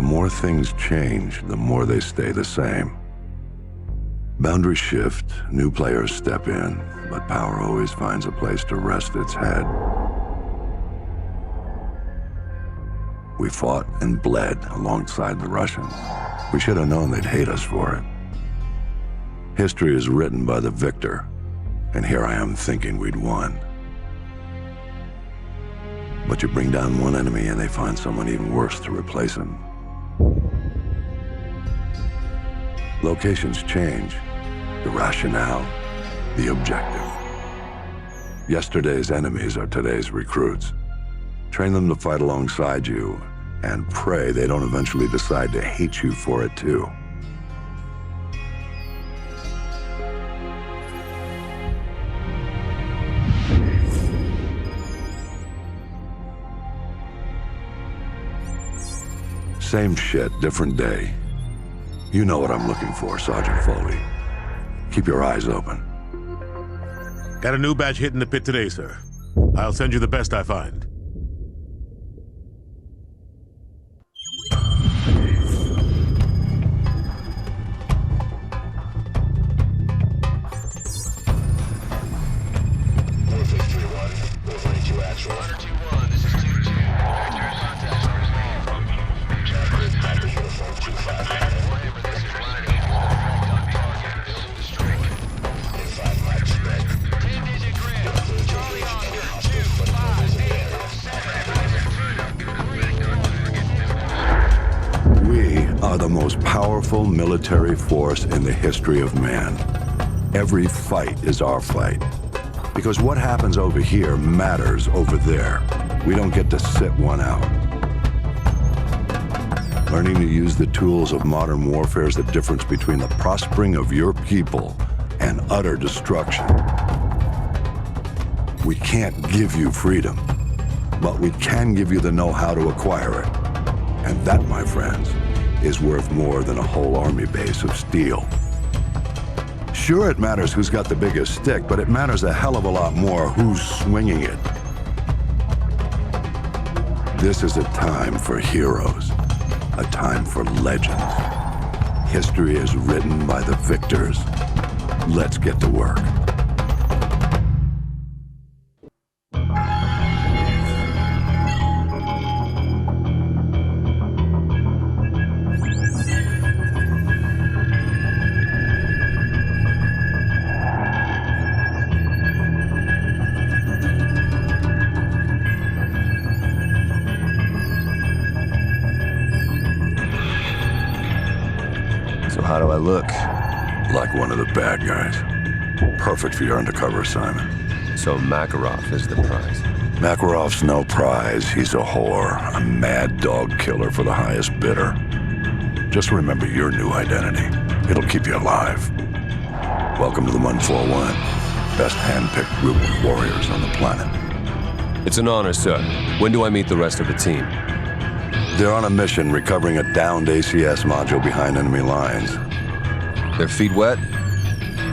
more things change, the more they stay the same. Boundaries shift, new players step in, but power always finds a place to rest its head. We fought and bled alongside the Russians. We should have known they'd hate us for it. History is written by the victor, and here I am thinking we'd won. But you bring down one enemy and they find someone even worse to replace him. Locations change, the rationale, the objective. Yesterday's enemies are today's recruits. Train them to fight alongside you, and pray they don't eventually decide to hate you for it too. Same shit, different day. You know what I'm looking for, Sergeant Foley. Keep your eyes open. Got a new batch hit in the pit today, sir. I'll send you the best I find. Powerful military force in the history of man. Every fight is our fight. Because what happens over here matters over there. We don't get to sit one out. Learning to use the tools of modern warfare is the difference between the prospering of your people and utter destruction. We can't give you freedom, but we can give you the know-how to acquire it. And that, my friends, is worth more than a whole army base of steel. Sure, it matters who's got the biggest stick, but it matters a hell of a lot more who's swinging it. This is a time for heroes, a time for legends. History is written by the victors. Let's get to work. How do I look? Like one of the bad guys. Perfect for your undercover assignment. So Makarov is the prize. Makarov's no prize. He's a whore, a mad dog killer for the highest bidder. Just remember your new identity. It'll keep you alive. Welcome to the 141. Best hand-picked group of warriors on the planet. It's an honor, sir. When do I meet the rest of the team? They're on a mission recovering a downed ACS module behind enemy lines. Their feet wet?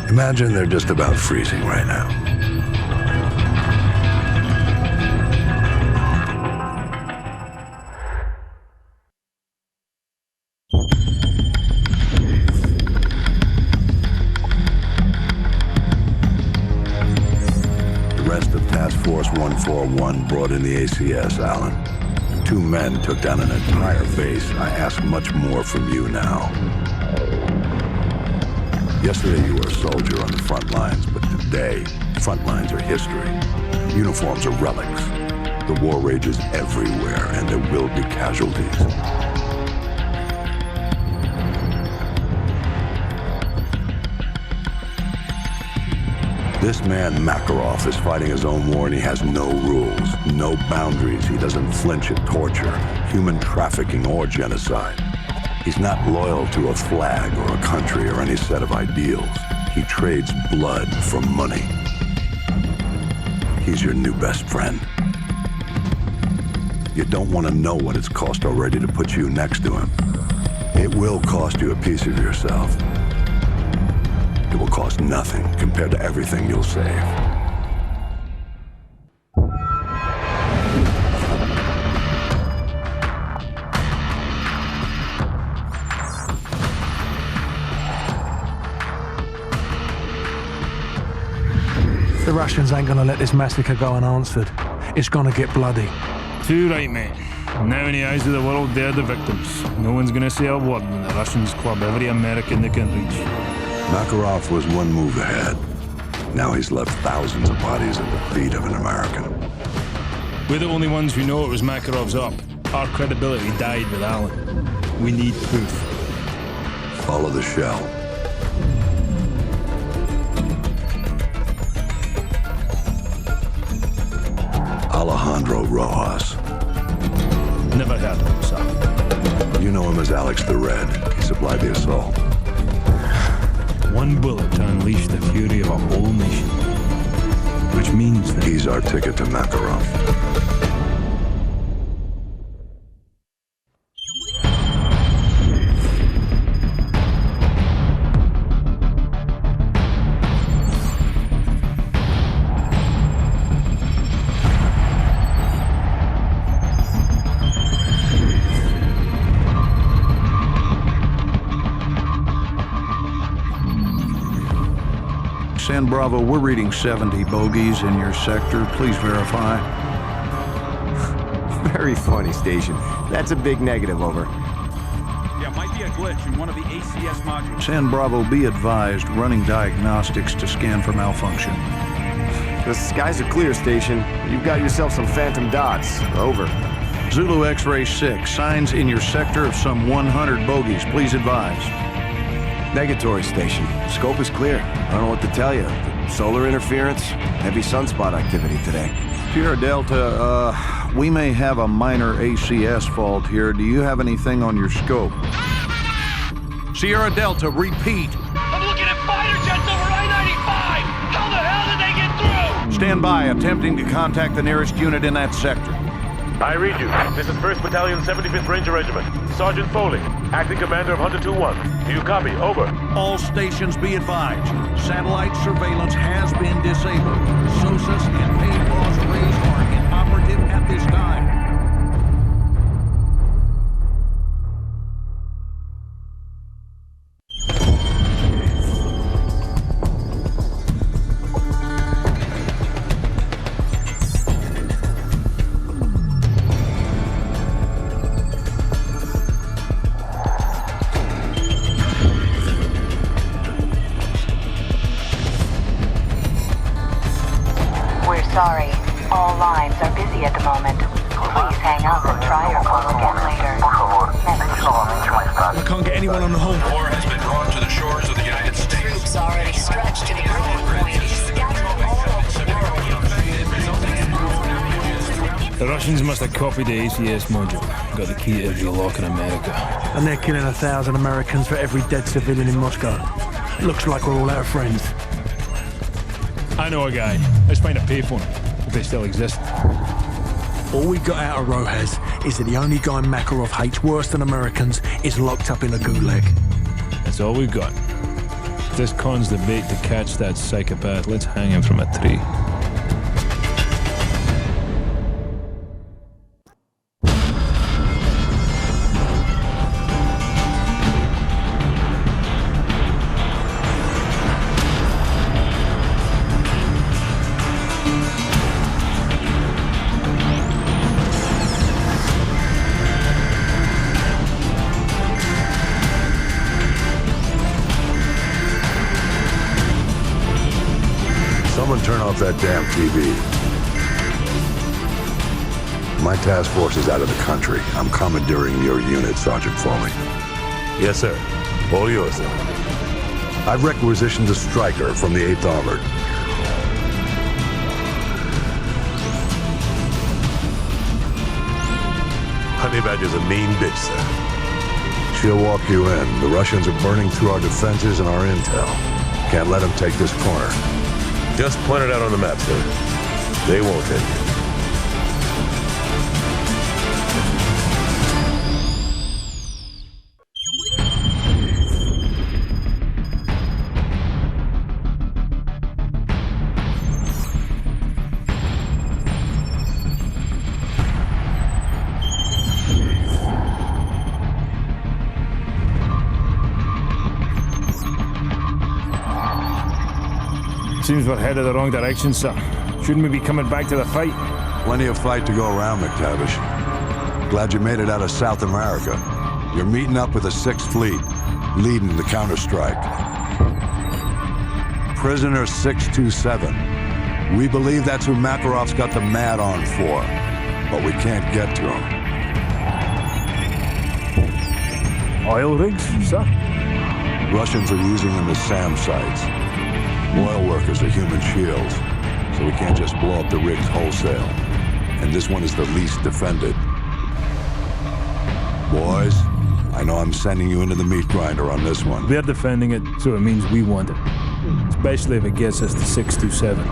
Imagine they're just about freezing right now. The rest of Task Force 141 brought in the ACS, Alan. 2 men took down an entire base. I ask much more from you now. Yesterday you were a soldier on the front lines, but today, front lines are history. Uniforms are relics. The war rages everywhere, and there will be casualties. This man, Makarov, is fighting his own war, and he has no rules, no boundaries. He doesn't flinch at torture, human trafficking, or genocide. He's not loyal to a flag or a country or any set of ideals. He trades blood for money. He's your new best friend. You don't want to know what it's cost already to put you next to him. It will cost you a piece of yourself. It will cost nothing compared to everything you'll save. The Russians ain't gonna let this massacre go unanswered. It's gonna get bloody. Too right, mate. Now in the eyes of the world, they're the victims. No one's gonna say a word when the Russians club every American they can reach. Makarov was one move ahead. Now he's left thousands of bodies at the feet of an American. We're the only ones who know it was Makarov's up. Our credibility died with Allen. We need proof. Follow the shell. Alejandro Rojas. Never heard of him, sir. You know him as Alex the Red. He supplied the assault. One bullet to unleash the fury of a whole nation. Which means that He's our ticket to Makarov. San Bravo, we're reading 70 bogeys in your sector. Please verify. Very funny, Station. That's a big negative, over. Yeah, might be a glitch in one of the ACS modules. San Bravo, be advised, running diagnostics to scan for malfunction. The skies are clear, Station. You've got yourself some phantom dots. Over. Zulu X-Ray 6, signs in your sector of some 100 bogeys. Please advise. Negatory, Station. Scope is clear. I don't know what to tell you. Solar interference, heavy sunspot activity today. Sierra Delta, we may have a minor ACS fault here. Do you have anything on your scope? Sierra Delta, repeat. I'm looking at fighter jets over I-95! How the hell did they get through? Stand by, attempting to contact the nearest unit in that sector. I read you. This is 1st Battalion, 75th Ranger Regiment. Sergeant Foley, acting commander of Hunter 2-1. Do you copy? Over. All stations be advised. Satellite surveillance has been disabled. SOSUS and Payloss rays are inoperative at this time. Sorry, all lines are busy at the moment. Please hang up and try your call again later. I can't get anyone on the home. War has been drawn to the shores of the United States. Troops already stretched to the breaking point. Scatter all over the the Russians must have copied the ACS module. Got the key to every lock in America. And they're killing 1,000 Americans for every dead civilian in Moscow. Looks like we're all out of friends. I know a guy. Let's find a payphone, if they still exist. All we got out of Rojas is that the only guy Makarov hates worse than Americans is locked up in a gulag. That's all we've got. If this con's the bait to catch that psychopath, let's hang him from a tree. Someone turn off that damn TV. My task force is out of the country. I'm commandeering your unit, Sergeant Foley. Yes, sir. All yours, sir. I've requisitioned a striker from the 8th Armored. Honey Badger's a mean bitch, sir. She'll walk you in. The Russians are burning through our defenses and our intel. Can't let them take this corner. Just point it out on the map, sir. They won't hit you. Seems we're headed the wrong direction, sir. Shouldn't we be coming back to the fight? Plenty of fight to go around, McTavish. Glad you made it out of South America. You're meeting up with the 6th Fleet, leading the counterstrike. Prisoner 627. We believe that's who Makarov's got the mad on for, but we can't get to him. Oil rigs, sir? Russians are using them as SAM sites. Oil workers are human shields, so we can't just blow up the rigs wholesale. And this one is the least defended. Boys, I know I'm sending you into the meat grinder on this one. They're defending it, so it means we want it. Especially if it gets us to 627.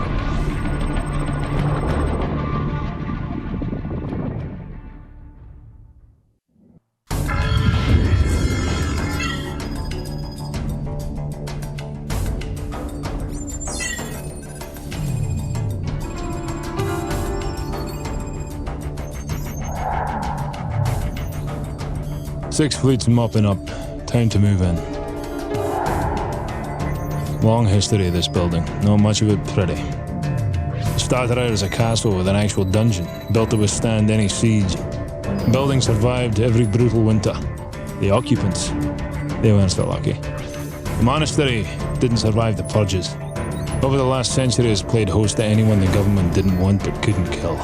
Sixth Fleet's mopping up. Time to move in. Long history of this building. Not much of it pretty. It started out as a castle with an actual dungeon, built to withstand any siege. The building survived every brutal winter. The occupants, they weren't so lucky. The monastery didn't survive the purges. Over the last century, it's played host to anyone the government didn't want but couldn't kill.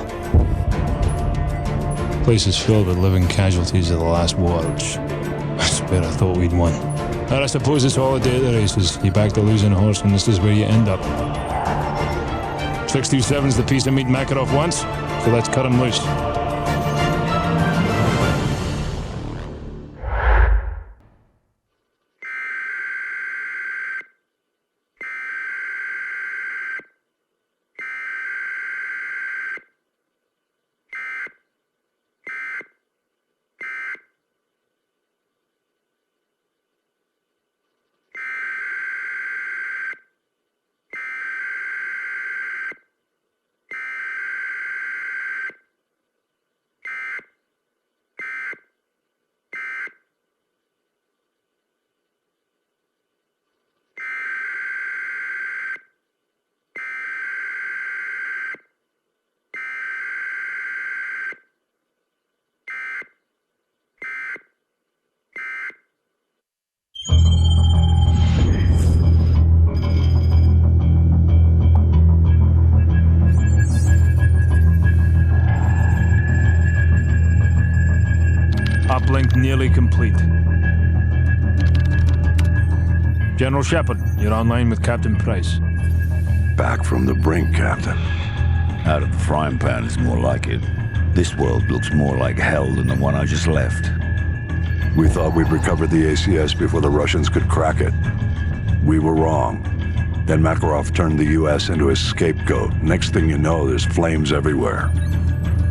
The place is filled with living casualties of the last war, which I swear I thought we'd won. And I suppose it's all a day at the races. You back the losing horse and this is where you end up. 627's the piece of meat Makarov wants, so let's cut him loose. Uplink nearly complete. General Shepard, you're online with Captain Price. Back from the brink, Captain. Out of the frying pan is more like it. This world looks more like hell than the one I just left. We thought we'd recovered the ACS before the Russians could crack it. We were wrong. Then Makarov turned the US into his scapegoat. Next thing you know, there's flames everywhere.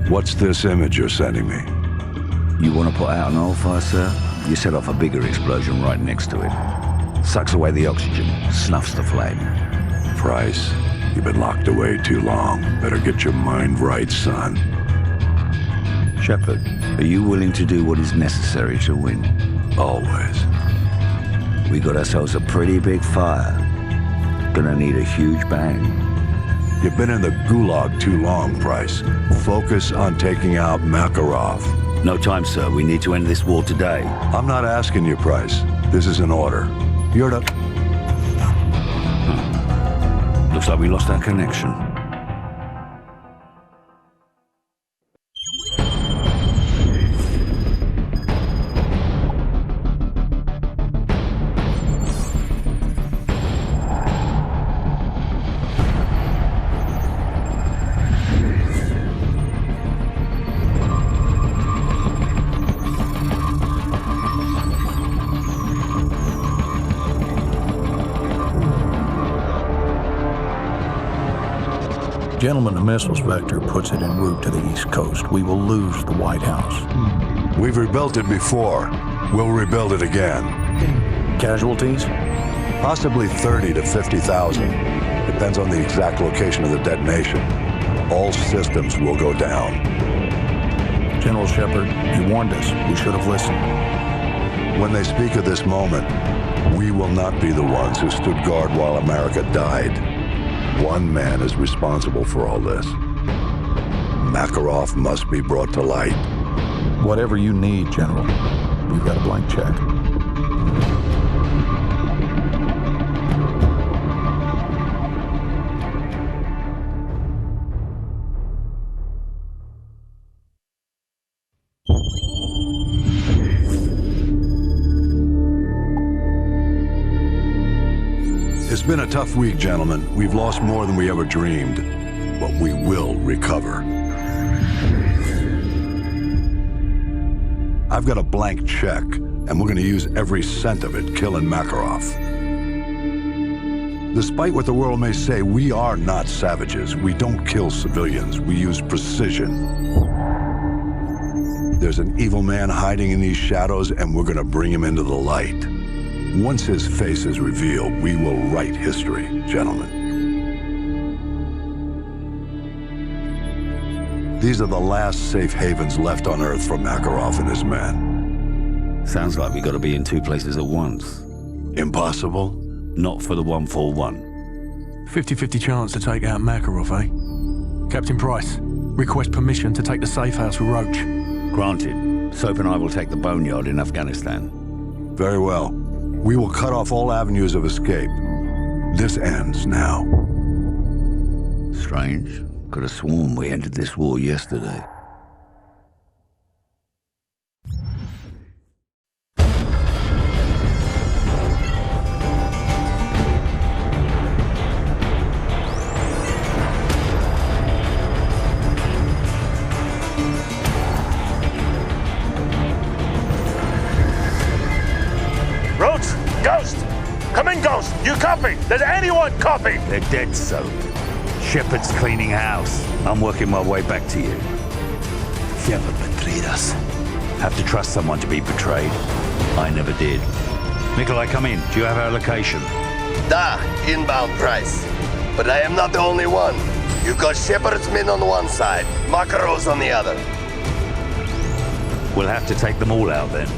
What's this image you're sending me? You want to put out an oil fire, sir? You set off a bigger explosion right next to it. Sucks away the oxygen, snuffs the flame. Price, you've been locked away too long. Better get your mind right, son. Shepard, are you willing to do what is necessary to win? Always. We got ourselves a pretty big fire. Gonna need a huge bang. You've been in the gulag too long, Price. Focus on taking out Makarov. No time, sir. We need to end this war today. I'm not asking you, Price. This is an order. You're to... Looks like we lost our connection. Gentlemen, the missiles vector puts it en route to the East Coast. We will lose the White House. We've rebuilt it before. We'll rebuild it again. Casualties? Possibly 30 to 50,000. Depends on the exact location of the detonation. All systems will go down. General Shepard, you warned us. We should have listened. When they speak of this moment, we will not be the ones who stood guard while America died. One man is responsible for all this. Makarov must be brought to light. Whatever you need, General. We've got a blank check. It's been a tough week, gentlemen. We've lost more than we ever dreamed, but we will recover. I've got a blank check, and we're going to use every cent of it killing Makarov. Despite what the world may say, we are not savages. We don't kill civilians. We use precision. There's an evil man hiding in these shadows, and we're going to bring him into the light. Once his face is revealed, we will write history, gentlemen. These are the last safe havens left on Earth for Makarov and his men. Sounds like we gotta be in two places at once. Impossible? Not for the 141. 50-50 chance to take out Makarov, eh? Captain Price, request permission to take the safe house with Roach. Granted. Soap and I will take the boneyard in Afghanistan. Very well. We will cut off all avenues of escape. This ends now. Strange. Could have sworn we ended this war yesterday. Roach! Ghost! Come in, Ghost! You copy? Does anyone copy? They're dead, Soap. Shepard's cleaning house. I'm working my way back to you. Shepard betrayed us. Have to trust someone to be betrayed. I never did. Nikolai, come in. Do you have our location? Da, inbound Price. But I am not the only one. You've got Shepard's men on one side, Makarov's on the other. We'll have to take them all out then.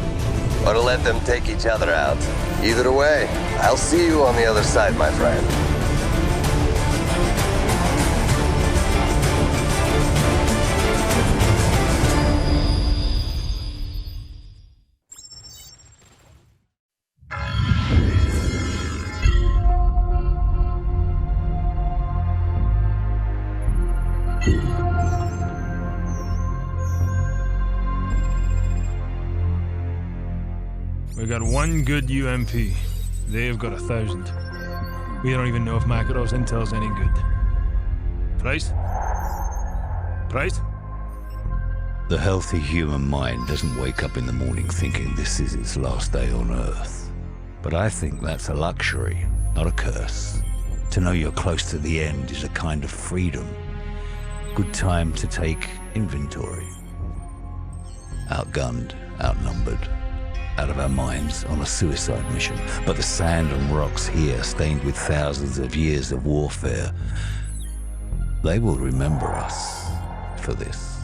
Or let them take each other out. Either way, I'll see you on the other side, my friend. We got one good UMP. They've got 1,000. We don't even know if Makarov's intel's any good. Price? Price? The healthy human mind doesn't wake up in the morning thinking this is its last day on Earth. But I think that's a luxury, not a curse. To know you're close to the end is a kind of freedom. Good time to take inventory. Outgunned, outnumbered, out of our minds on a suicide mission. But the sand and rocks here, stained with thousands of years of warfare, they will remember us for this.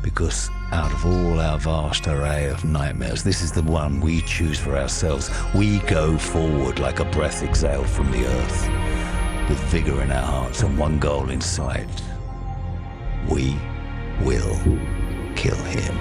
Because out of all our vast array of nightmares, this is the one we choose for ourselves. We go forward like a breath exhaled from the earth, with vigor in our hearts and one goal in sight. We will kill him.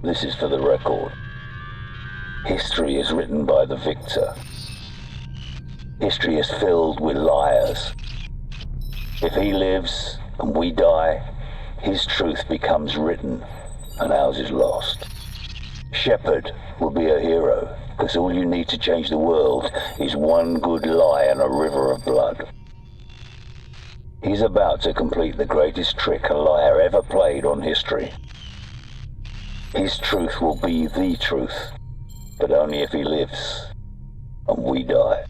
This is for the record. History is written by the victor. History is filled with liars. If he lives and we die, his truth becomes written and ours is lost. Shepard will be a hero, because all you need to change the world is one good lie and a river of blood. He's about to complete the greatest trick a liar ever played on history. His truth will be the truth, but only if he lives and we die.